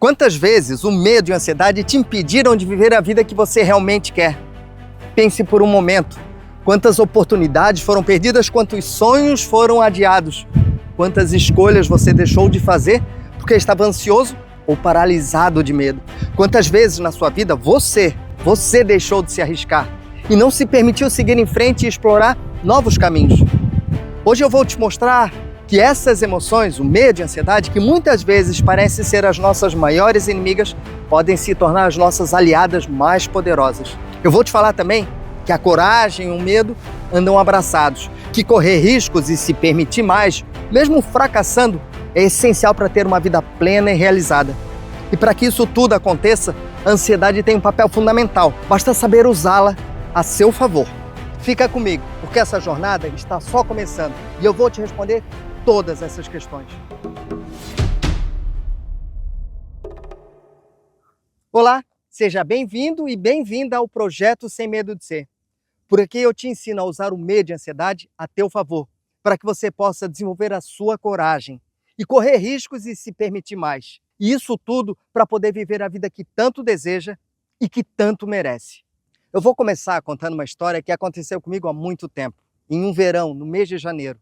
Quantas vezes o medo e a ansiedade te impediram de viver a vida que você realmente quer? Pense por um momento. Quantas oportunidades foram perdidas, quantos sonhos foram adiados, quantas escolhas você deixou de fazer porque estava ansioso ou paralisado de medo. Quantas vezes na sua vida você deixou de se arriscar e não se permitiu seguir em frente e explorar novos caminhos. Hoje eu vou te mostrar que essas emoções, o medo e a ansiedade, que muitas vezes parecem ser as nossas maiores inimigas, podem se tornar as nossas aliadas mais poderosas. Eu vou te falar também que a coragem e o medo andam abraçados, que correr riscos e se permitir mais, mesmo fracassando, é essencial para ter uma vida plena e realizada. E para que isso tudo aconteça, a ansiedade tem um papel fundamental, basta saber usá-la a seu favor. Fica comigo, porque essa jornada está só começando e eu vou te responder todas essas questões. Olá, seja bem-vindo e bem-vinda ao Projeto Sem Medo de Ser. Por aqui eu te ensino a usar o medo e a ansiedade a teu favor, para que você possa desenvolver a sua coragem e correr riscos e se permitir mais. E isso tudo para poder viver a vida que tanto deseja e que tanto merece. Eu vou começar contando uma história que aconteceu comigo há muito tempo, em um verão, no mês de janeiro,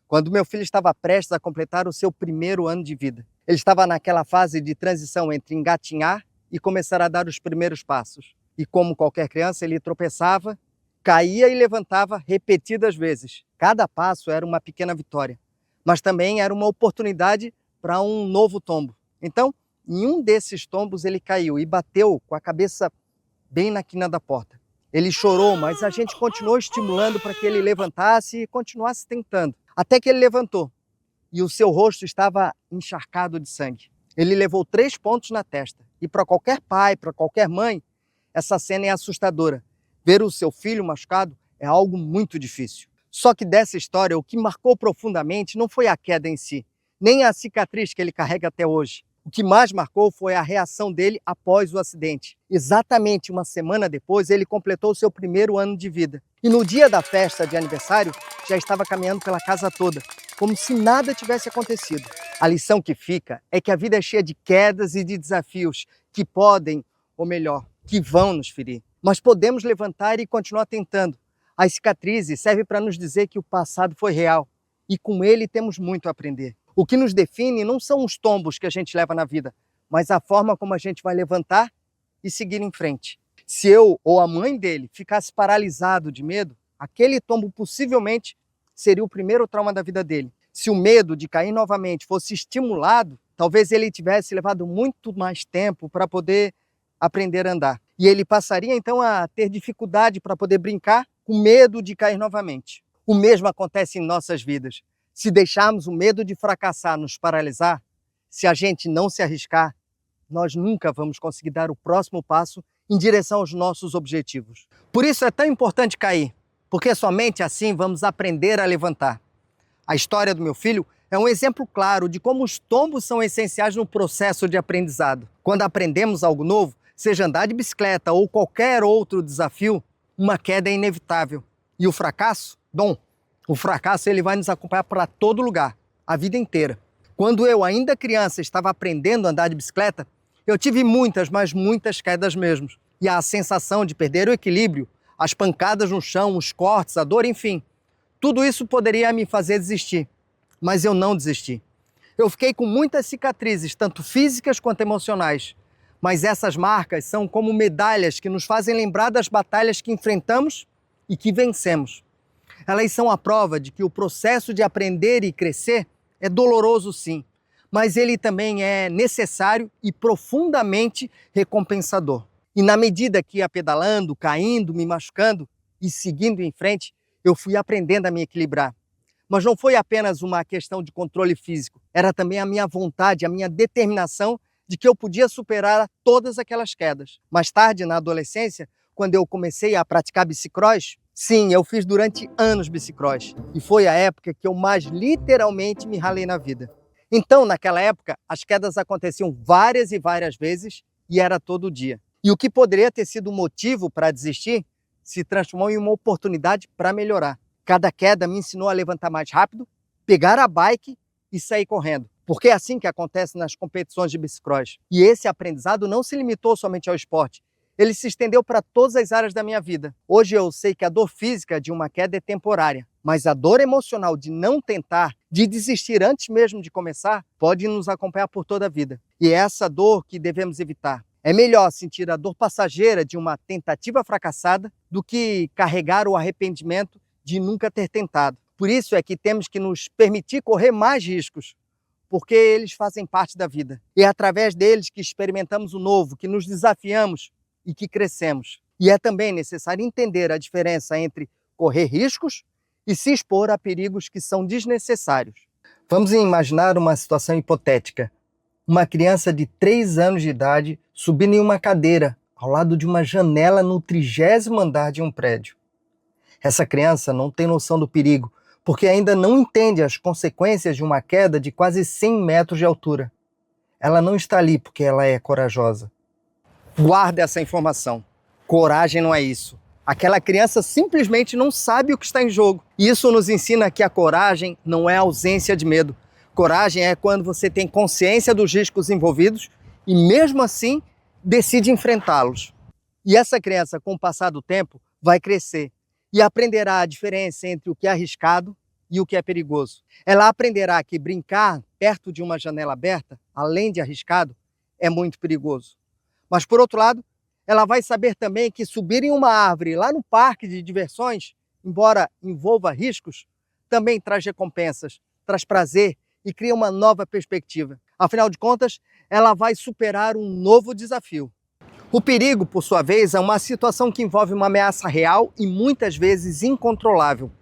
quando meu filho estava prestes a completar o seu primeiro ano de vida. Ele estava naquela fase de transição entre engatinhar e começar a dar os primeiros passos. E como qualquer criança, ele tropeçava, caía e levantava repetidas vezes. Cada passo era uma pequena vitória, mas também era uma oportunidade para um novo tombo. Então, em um desses tombos ele caiu e bateu com a cabeça bem na quina da porta. Ele chorou, mas a gente continuou estimulando para que ele levantasse e continuasse tentando. Até que ele levantou e o seu rosto estava encharcado de sangue. Ele levou 3 pontos na testa. E para qualquer pai, para qualquer mãe, essa cena é assustadora. Ver o seu filho machucado é algo muito difícil. Só que dessa história, o que marcou profundamente não foi a queda em si, nem a cicatriz que ele carrega até hoje. O que mais marcou foi a reação dele após o acidente. Exatamente uma semana depois, ele completou o seu primeiro ano de vida. E no dia da festa de aniversário, já estava caminhando pela casa toda, como se nada tivesse acontecido. A lição que fica é que a vida é cheia de quedas e de desafios que podem, ou melhor, que vão nos ferir. Mas podemos levantar e continuar tentando. As cicatrizes servem para nos dizer que o passado foi real e com ele temos muito a aprender. O que nos define não são os tombos que a gente leva na vida, mas a forma como a gente vai levantar e seguir em frente. Se eu ou a mãe dele ficasse paralisado de medo, aquele tombo possivelmente seria o primeiro trauma da vida dele. Se o medo de cair novamente fosse estimulado, talvez ele tivesse levado muito mais tempo para poder aprender a andar. E ele passaria então a ter dificuldade para poder brincar com medo de cair novamente. O mesmo acontece em nossas vidas. Se deixarmos o medo de fracassar nos paralisar, se a gente não se arriscar, nós nunca vamos conseguir dar o próximo passo em direção aos nossos objetivos. Por isso é tão importante cair, porque somente assim vamos aprender a levantar. A história do meu filho é um exemplo claro de como os tombos são essenciais no processo de aprendizado. Quando aprendemos algo novo, seja andar de bicicleta ou qualquer outro desafio, uma queda é inevitável. E o fracasso? Bom, o fracasso ele vai nos acompanhar para todo lugar, a vida inteira. Quando eu, ainda criança, estava aprendendo a andar de bicicleta, eu tive muitas, mas muitas quedas mesmo. E a sensação de perder o equilíbrio, as pancadas no chão, os cortes, a dor, enfim, tudo isso poderia me fazer desistir. Mas eu não desisti. Eu fiquei com muitas cicatrizes, tanto físicas quanto emocionais. Mas essas marcas são como medalhas que nos fazem lembrar das batalhas que enfrentamos e que vencemos. Elas são a prova de que o processo de aprender e crescer é doloroso sim, mas ele também é necessário e profundamente recompensador. E na medida que ia pedalando, caindo, me machucando e seguindo em frente, eu fui aprendendo a me equilibrar. Mas não foi apenas uma questão de controle físico, era também a minha vontade, a minha determinação de que eu podia superar todas aquelas quedas. Mais tarde, na adolescência, quando eu comecei a praticar bicicross, sim, eu fiz durante anos bicicross e foi a época que eu mais literalmente me ralei na vida. Então, naquela época, as quedas aconteciam várias e várias vezes e era todo dia. E o que poderia ter sido um motivo para desistir se transformou em uma oportunidade para melhorar. Cada queda me ensinou a levantar mais rápido, pegar a bike e sair correndo. porque é assim que acontece nas competições de bicicross. E esse aprendizado não se limitou somente ao esporte, ele se estendeu para todas as áreas da minha vida. Hoje eu sei que a dor física de uma queda é temporária, mas a dor emocional de não tentar, de desistir antes mesmo de começar, pode nos acompanhar por toda a vida. E é essa dor que devemos evitar. É melhor sentir a dor passageira de uma tentativa fracassada do que carregar o arrependimento de nunca ter tentado. Por isso é que temos que nos permitir correr mais riscos, porque eles fazem parte da vida. E é através deles que experimentamos o novo, que nos desafiamos e que crescemos. E é também necessário entender a diferença entre correr riscos e se expor a perigos que são desnecessários. Vamos imaginar uma situação hipotética. Uma criança de 3 anos de idade subindo em uma cadeira ao lado de uma janela no 30º andar de um prédio. Essa criança não tem noção do perigo, porque ainda não entende as consequências de uma queda de quase 100 metros de altura. Ela não está ali porque ela é corajosa. Guarda essa informação. Coragem não é isso. Aquela criança simplesmente não sabe o que está em jogo. E isso nos ensina que a coragem não é ausência de medo. Coragem é quando você tem consciência dos riscos envolvidos e, mesmo assim, decide enfrentá-los. E essa criança, com o passar do tempo, vai crescer e aprenderá a diferença entre o que é arriscado e o que é perigoso. Ela aprenderá que brincar perto de uma janela aberta, além de arriscado, é muito perigoso. Mas, por outro lado, ela vai saber também que subir em uma árvore lá no parque de diversões, embora envolva riscos, também traz recompensas, traz prazer e cria uma nova perspectiva. Afinal de contas, ela vai superar um novo desafio. O perigo, por sua vez, é uma situação que envolve uma ameaça real e muitas vezes incontrolável.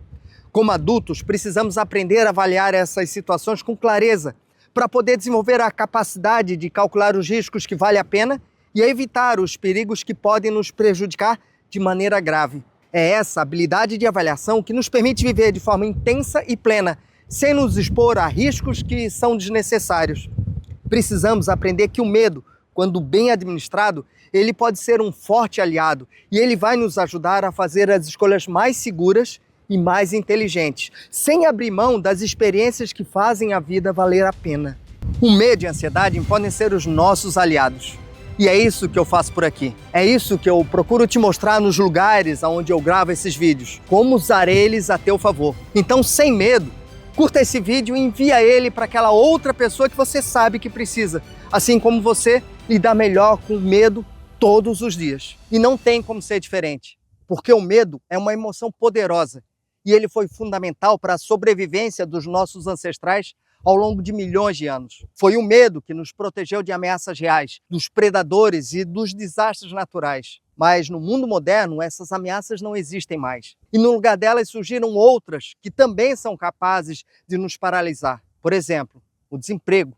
Como adultos, precisamos aprender a avaliar essas situações com clareza, para poder desenvolver a capacidade de calcular os riscos que vale a pena e evitar os perigos que podem nos prejudicar de maneira grave. É essa habilidade de avaliação que nos permite viver de forma intensa e plena, sem nos expor a riscos que são desnecessários. Precisamos aprender que o medo, quando bem administrado, ele pode ser um forte aliado e ele vai nos ajudar a fazer as escolhas mais seguras e mais inteligentes, sem abrir mão das experiências que fazem a vida valer a pena. O medo e a ansiedade podem ser os nossos aliados. E é isso que eu faço por aqui. É isso que eu procuro te mostrar nos lugares onde eu gravo esses vídeos. Como usar eles a teu favor. Então, sem medo, curta esse vídeo e envia ele para aquela outra pessoa que você sabe que precisa. Assim como você lidar melhor com o medo todos os dias. E não tem como ser diferente. Porque o medo é uma emoção poderosa. E ele foi fundamental para a sobrevivência dos nossos ancestrais ao longo de milhões de anos. Foi o medo que nos protegeu de ameaças reais, dos predadores e dos desastres naturais. Mas no mundo moderno, essas ameaças não existem mais. E no lugar delas surgiram outras que também são capazes de nos paralisar. Por exemplo, o desemprego,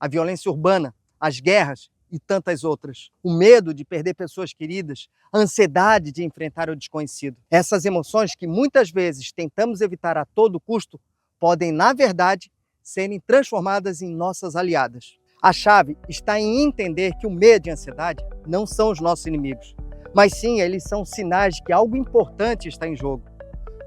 a violência urbana, as guerras e tantas outras. O medo de perder pessoas queridas, a ansiedade de enfrentar o desconhecido. Essas emoções que muitas vezes tentamos evitar a todo custo podem, na verdade, serem transformadas em nossas aliadas. A chave está em entender que o medo e a ansiedade não são os nossos inimigos, mas sim eles são sinais de que algo importante está em jogo.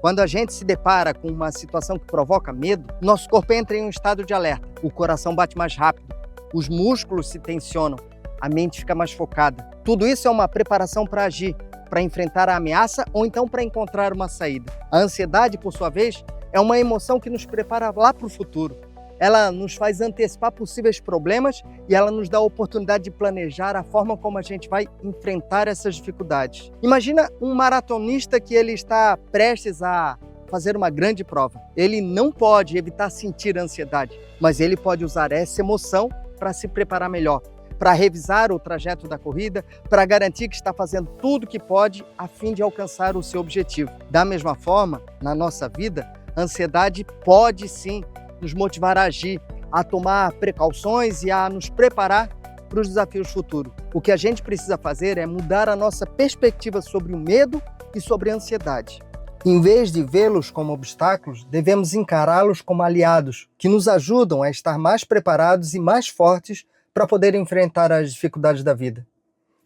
Quando a gente se depara com uma situação que provoca medo, nosso corpo entra em um estado de alerta, o coração bate mais rápido, os músculos se tensionam, a mente fica mais focada. Tudo isso é uma preparação para agir, para enfrentar a ameaça ou então para encontrar uma saída. A ansiedade, por sua vez, é uma emoção que nos prepara lá para o futuro. Ela nos faz antecipar possíveis problemas e ela nos dá a oportunidade de planejar a forma como a gente vai enfrentar essas dificuldades. Imagina um maratonista que ele está prestes a fazer uma grande prova. Ele não pode evitar sentir ansiedade, mas ele pode usar essa emoção para se preparar melhor, para revisar o trajeto da corrida, para garantir que está fazendo tudo o que pode a fim de alcançar o seu objetivo. Da mesma forma, na nossa vida, a ansiedade pode sim nos motivar a agir, a tomar precauções e a nos preparar para os desafios futuros. O que a gente precisa fazer é mudar a nossa perspectiva sobre o medo e sobre a ansiedade. Em vez de vê-los como obstáculos, devemos encará-los como aliados, que nos ajudam a estar mais preparados e mais fortes para poder enfrentar as dificuldades da vida.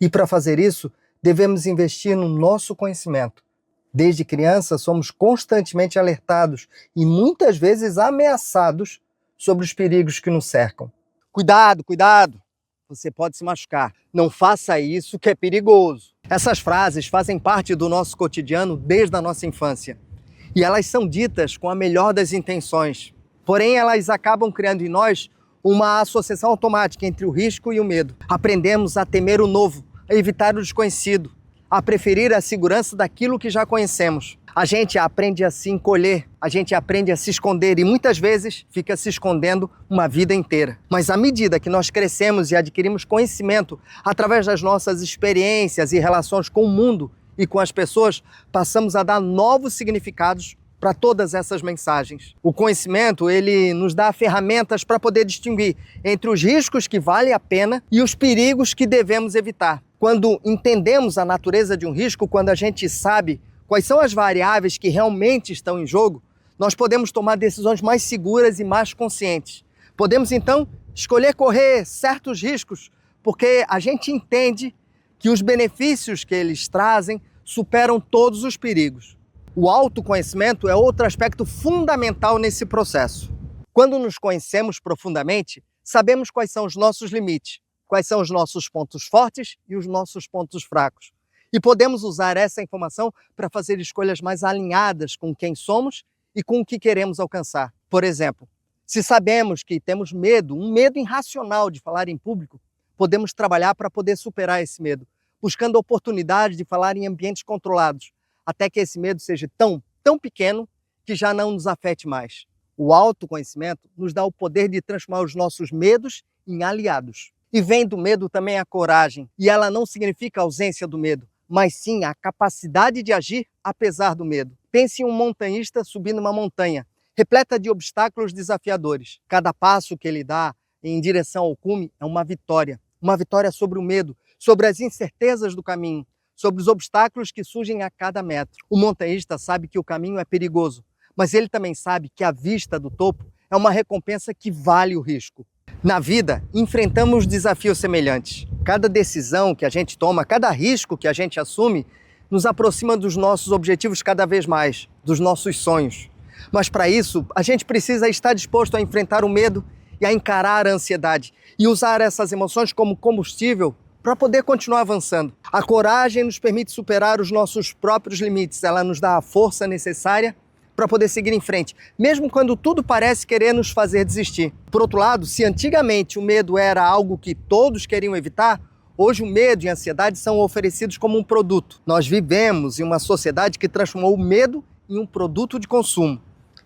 E para fazer isso, devemos investir no nosso conhecimento. Desde criança, somos constantemente alertados e muitas vezes ameaçados sobre os perigos que nos cercam. Cuidado, cuidado! Você pode se machucar. Não faça isso que é perigoso. Essas frases fazem parte do nosso cotidiano desde a nossa infância. E elas são ditas com a melhor das intenções. Porém, elas acabam criando em nós uma associação automática entre o risco e o medo. Aprendemos a temer o novo, a evitar o desconhecido, a preferir a segurança daquilo que já conhecemos. A gente aprende a se encolher, a gente aprende a se esconder e muitas vezes fica se escondendo uma vida inteira. Mas à medida que nós crescemos e adquirimos conhecimento através das nossas experiências e relações com o mundo e com as pessoas, passamos a dar novos significados para todas essas mensagens. O conhecimento, ele nos dá ferramentas para poder distinguir entre os riscos que valem a pena e os perigos que devemos evitar. Quando entendemos a natureza de um risco, quando a gente sabe quais são as variáveis que realmente estão em jogo, nós podemos tomar decisões mais seguras e mais conscientes. Podemos, então, escolher correr certos riscos, porque a gente entende que os benefícios que eles trazem superam todos os perigos. O autoconhecimento é outro aspecto fundamental nesse processo. Quando nos conhecemos profundamente, sabemos quais são os nossos limites, quais são os nossos pontos fortes e os nossos pontos fracos. E podemos usar essa informação para fazer escolhas mais alinhadas com quem somos e com o que queremos alcançar. Por exemplo, se sabemos que temos medo, um medo irracional de falar em público, podemos trabalhar para poder superar esse medo, buscando a oportunidade de falar em ambientes controlados, até que esse medo seja tão pequeno que já não nos afete mais. O autoconhecimento nos dá o poder de transformar os nossos medos em aliados. E vem do medo também a coragem, e ela não significa a ausência do medo, mas sim a capacidade de agir apesar do medo. Pense em um montanhista subindo uma montanha, repleta de obstáculos desafiadores. Cada passo que ele dá em direção ao cume é uma vitória sobre o medo, sobre as incertezas do caminho, sobre os obstáculos que surgem a cada metro. O montanhista sabe que o caminho é perigoso, mas ele também sabe que a vista do topo é uma recompensa que vale o risco. Na vida, enfrentamos desafios semelhantes. Cada decisão que a gente toma, cada risco que a gente assume, nos aproxima dos nossos objetivos cada vez mais, dos nossos sonhos. Mas para isso, a gente precisa estar disposto a enfrentar o medo e a encarar a ansiedade e usar essas emoções como combustível para poder continuar avançando. A coragem nos permite superar os nossos próprios limites, ela nos dá a força necessária para poder seguir em frente, mesmo quando tudo parece querer nos fazer desistir. Por outro lado, se antigamente o medo era algo que todos queriam evitar, hoje o medo e a ansiedade são oferecidos como um produto. Nós vivemos em uma sociedade que transformou o medo em um produto de consumo.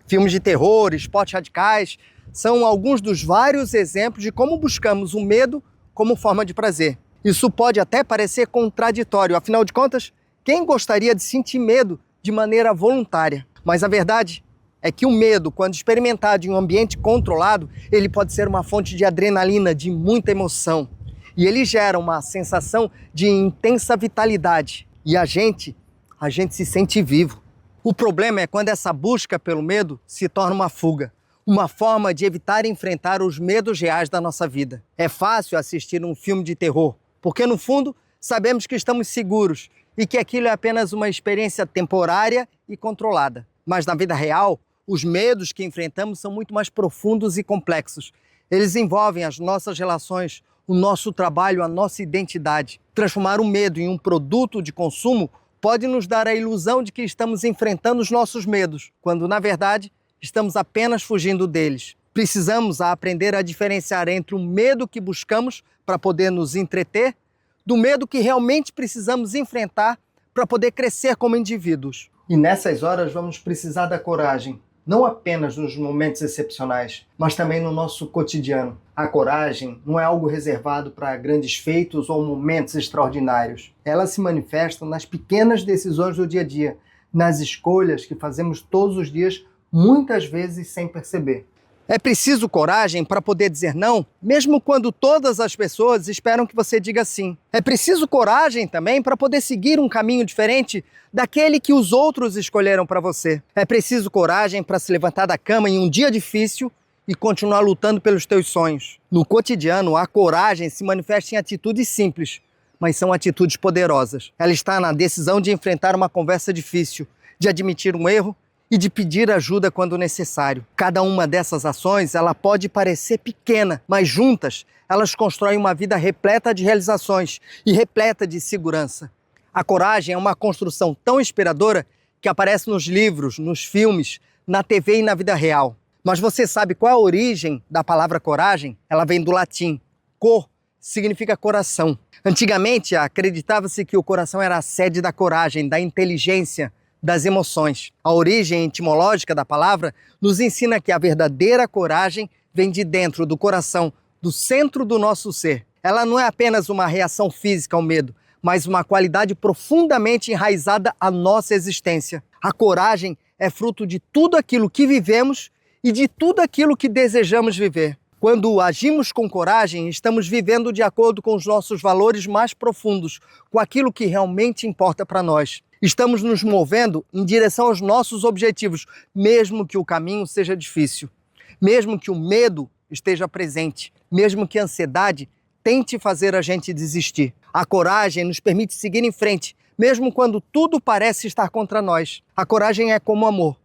Filmes de terror, esportes radicais, são alguns dos vários exemplos de como buscamos o medo como forma de prazer. Isso pode até parecer contraditório, afinal de contas, quem gostaria de sentir medo de maneira voluntária? Mas a verdade é que o medo, quando experimentado em um ambiente controlado, ele pode ser uma fonte de adrenalina, de muita emoção. E ele gera uma sensação de intensa vitalidade. E a gente se sente vivo. O problema é quando essa busca pelo medo se torna uma fuga, uma forma de evitar enfrentar os medos reais da nossa vida. É fácil assistir um filme de terror, porque no fundo sabemos que estamos seguros e que aquilo é apenas uma experiência temporária e controlada. Mas na vida real, os medos que enfrentamos são muito mais profundos e complexos. Eles envolvem as nossas relações, o nosso trabalho, a nossa identidade. Transformar o medo em um produto de consumo pode nos dar a ilusão de que estamos enfrentando os nossos medos, quando na verdade estamos apenas fugindo deles. Precisamos aprender a diferenciar entre o medo que buscamos para poder nos entreter do medo que realmente precisamos enfrentar para poder crescer como indivíduos. E nessas horas vamos precisar da coragem, não apenas nos momentos excepcionais, mas também no nosso cotidiano. A coragem não é algo reservado para grandes feitos ou momentos extraordinários. Ela se manifesta nas pequenas decisões do dia a dia, nas escolhas que fazemos todos os dias, muitas vezes sem perceber. É preciso coragem para poder dizer não, mesmo quando todas as pessoas esperam que você diga sim. É preciso coragem também para poder seguir um caminho diferente daquele que os outros escolheram para você. É preciso coragem para se levantar da cama em um dia difícil e continuar lutando pelos teus sonhos. No cotidiano, a coragem se manifesta em atitudes simples, mas são atitudes poderosas. Ela está na decisão de enfrentar uma conversa difícil, de admitir um erro e de pedir ajuda quando necessário. Cada uma dessas ações, ela pode parecer pequena, mas juntas elas constroem uma vida repleta de realizações e repleta de segurança. A coragem é uma construção tão inspiradora que aparece nos livros, nos filmes, na TV e na vida real. Mas você sabe qual é a origem da palavra coragem? Ela vem do latim. Cor significa coração. Antigamente, acreditava-se que o coração era a sede da coragem, da inteligência, das emoções. A origem etimológica da palavra nos ensina que a verdadeira coragem vem de dentro do coração, do centro do nosso ser. Ela não é apenas uma reação física ao medo, mas uma qualidade profundamente enraizada à nossa existência. A coragem é fruto de tudo aquilo que vivemos e de tudo aquilo que desejamos viver. Quando agimos com coragem, estamos vivendo de acordo com os nossos valores mais profundos, com aquilo que realmente importa para nós. Estamos nos movendo em direção aos nossos objetivos, mesmo que o caminho seja difícil, mesmo que o medo esteja presente, mesmo que a ansiedade tente fazer a gente desistir. A coragem nos permite seguir em frente, mesmo quando tudo parece estar contra nós. A coragem é como o amor.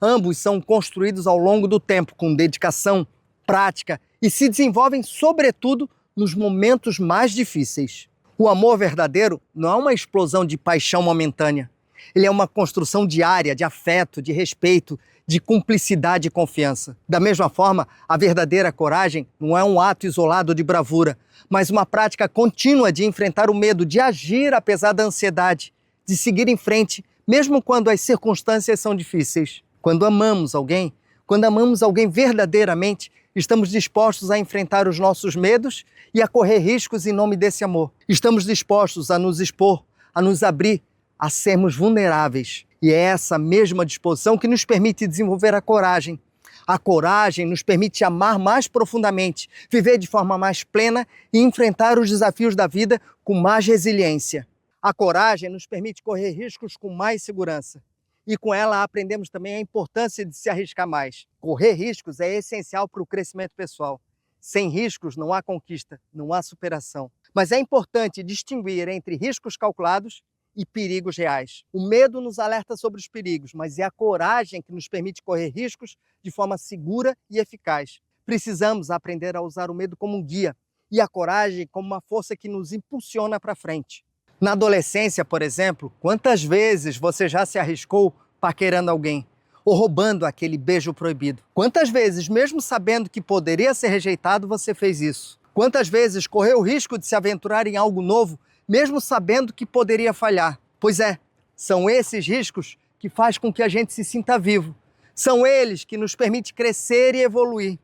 Ambos são construídos ao longo do tempo, com dedicação, prática e se desenvolvem, sobretudo, nos momentos mais difíceis. O amor verdadeiro não é uma explosão de paixão momentânea. Ele é uma construção diária de afeto, de respeito, de cumplicidade e confiança. Da mesma forma, a verdadeira coragem não é um ato isolado de bravura, mas uma prática contínua de enfrentar o medo, de agir apesar da ansiedade, de seguir em frente, mesmo quando as circunstâncias são difíceis. Quando amamos alguém verdadeiramente, estamos dispostos a enfrentar os nossos medos e a correr riscos em nome desse amor. Estamos dispostos a nos expor, a nos abrir, a sermos vulneráveis. E é essa mesma disposição que nos permite desenvolver a coragem. A coragem nos permite amar mais profundamente, viver de forma mais plena e enfrentar os desafios da vida com mais resiliência. A coragem nos permite correr riscos com mais segurança. E com ela aprendemos também a importância de se arriscar mais. Correr riscos é essencial para o crescimento pessoal. Sem riscos não há conquista, não há superação. Mas é importante distinguir entre riscos calculados e perigos reais. O medo nos alerta sobre os perigos, mas é a coragem que nos permite correr riscos de forma segura e eficaz. Precisamos aprender a usar o medo como um guia e a coragem como uma força que nos impulsiona para frente. Na adolescência, por exemplo, quantas vezes você já se arriscou paquerando alguém ou roubando aquele beijo proibido? Quantas vezes, mesmo sabendo que poderia ser rejeitado, você fez isso? Quantas vezes correu o risco de se aventurar em algo novo, mesmo sabendo que poderia falhar? Pois é, são esses riscos que fazem com que a gente se sinta vivo. São eles que nos permitem crescer e evoluir.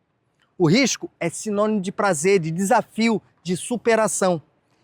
O risco é sinônimo de prazer, de desafio, de superação.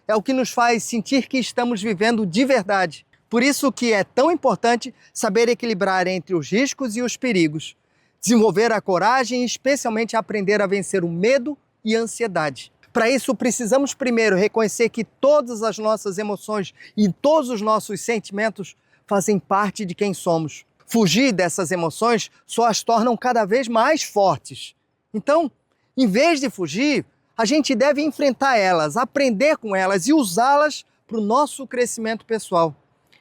É o que nos faz sentir que estamos vivendo de verdade. Por isso que é tão importante saber equilibrar entre os riscos e os perigos. Desenvolver a coragem e especialmente aprender a vencer o medo e a ansiedade. Para isso, precisamos primeiro reconhecer que todas as nossas emoções e todos os nossos sentimentos fazem parte de quem somos. Fugir dessas emoções só as tornam cada vez mais fortes. Então, em vez de fugir, a gente deve enfrentar elas, aprender com elas e usá-las para o nosso crescimento pessoal.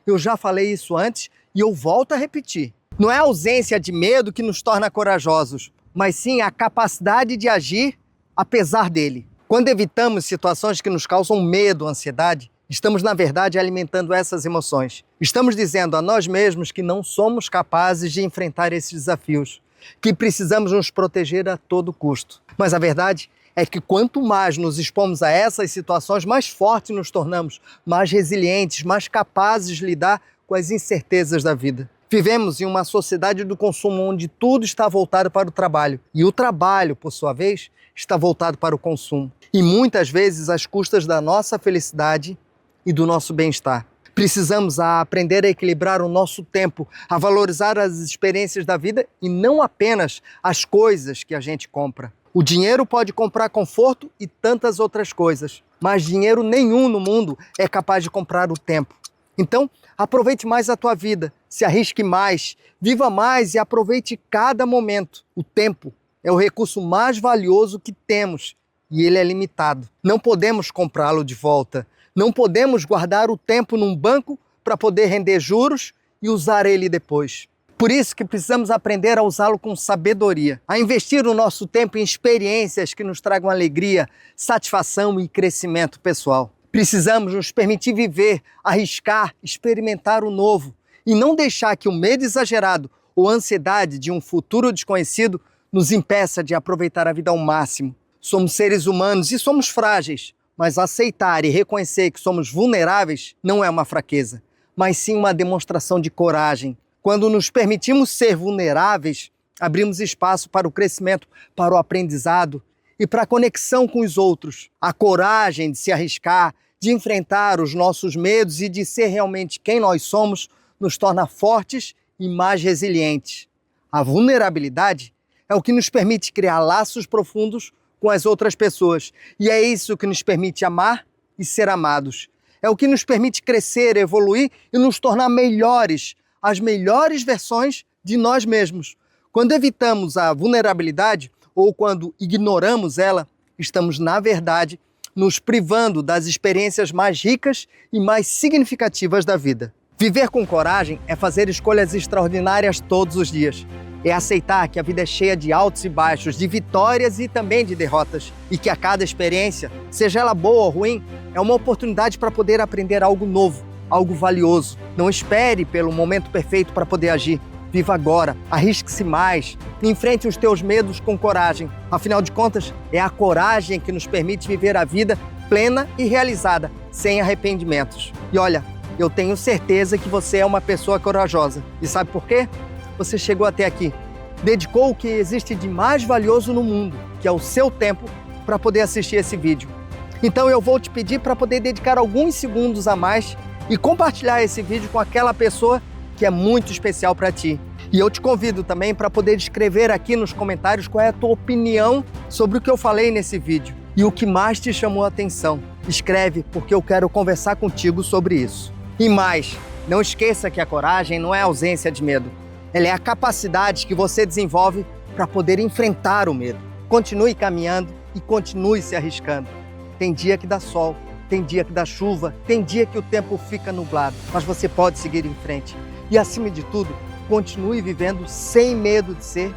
Eu já falei isso antes e eu volto a repetir. Não é a ausência de medo que nos torna corajosos, mas sim a capacidade de agir apesar dele. Quando evitamos situações que nos causam medo, ansiedade, estamos, na verdade, alimentando essas emoções. Estamos dizendo a nós mesmos que não somos capazes de enfrentar esses desafios, que precisamos nos proteger a todo custo. Mas a verdade é que quanto mais nos expomos a essas situações, mais fortes nos tornamos, mais resilientes, mais capazes de lidar com as incertezas da vida. Vivemos em uma sociedade do consumo onde tudo está voltado para o trabalho. E o trabalho, por sua vez, está voltado para o consumo. E muitas vezes às custas da nossa felicidade e do nosso bem-estar. Precisamos aprender a equilibrar o nosso tempo, a valorizar as experiências da vida e não apenas as coisas que a gente compra. O dinheiro pode comprar conforto e tantas outras coisas, mas dinheiro nenhum no mundo é capaz de comprar o tempo. Então, aproveite mais a tua vida, se arrisque mais, viva mais e aproveite cada momento. O tempo é o recurso mais valioso que temos e ele é limitado. Não podemos comprá-lo de volta. Não podemos guardar o tempo num banco para poder render juros e usar ele depois. Por isso que precisamos aprender a usá-lo com sabedoria, a investir o nosso tempo em experiências que nos tragam alegria, satisfação e crescimento pessoal. Precisamos nos permitir viver, arriscar, experimentar o novo e não deixar que o medo exagerado ou a ansiedade de um futuro desconhecido nos impeça de aproveitar a vida ao máximo. Somos seres humanos e somos frágeis, mas aceitar e reconhecer que somos vulneráveis não é uma fraqueza, mas sim uma demonstração de coragem. Quando nos permitimos ser vulneráveis, abrimos espaço para o crescimento, para o aprendizado e para a conexão com os outros. A coragem de se arriscar, de enfrentar os nossos medos e de ser realmente quem nós somos, nos torna fortes e mais resilientes. A vulnerabilidade é o que nos permite criar laços profundos com as outras pessoas. E é isso que nos permite amar e ser amados. É o que nos permite crescer, evoluir e nos tornar melhores, as melhores versões de nós mesmos. Quando evitamos a vulnerabilidade ou quando ignoramos ela, estamos, na verdade, nos privando das experiências mais ricas e mais significativas da vida. Viver com coragem é fazer escolhas extraordinárias todos os dias. É aceitar que a vida é cheia de altos e baixos, de vitórias e também de derrotas. E que a cada experiência, seja ela boa ou ruim, é uma oportunidade para poder aprender algo novo, algo valioso. Não espere pelo momento perfeito para poder agir. Viva agora, arrisque-se mais, enfrente os teus medos com coragem. Afinal de contas, é a coragem que nos permite viver a vida plena e realizada, sem arrependimentos. E olha, eu tenho certeza que você é uma pessoa corajosa. E sabe por quê? Você chegou até aqui, dedicou o que existe de mais valioso no mundo, que é o seu tempo, para poder assistir esse vídeo. Então eu vou te pedir para poder dedicar alguns segundos a mais e compartilhar esse vídeo com aquela pessoa que é muito especial para ti. E eu te convido também para poder escrever aqui nos comentários qual é a tua opinião sobre o que eu falei nesse vídeo e o que mais te chamou a atenção. Escreve, porque eu quero conversar contigo sobre isso. E mais, não esqueça que a coragem não é ausência de medo. Ela é a capacidade que você desenvolve para poder enfrentar o medo. Continue caminhando e continue se arriscando. Tem dia que dá sol, tem dia que dá chuva, tem dia que o tempo fica nublado, mas você pode seguir em frente. E acima de tudo, continue vivendo sem medo de ser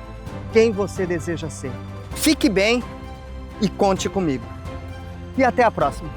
quem você deseja ser. Fique bem e conte comigo. E até a próxima.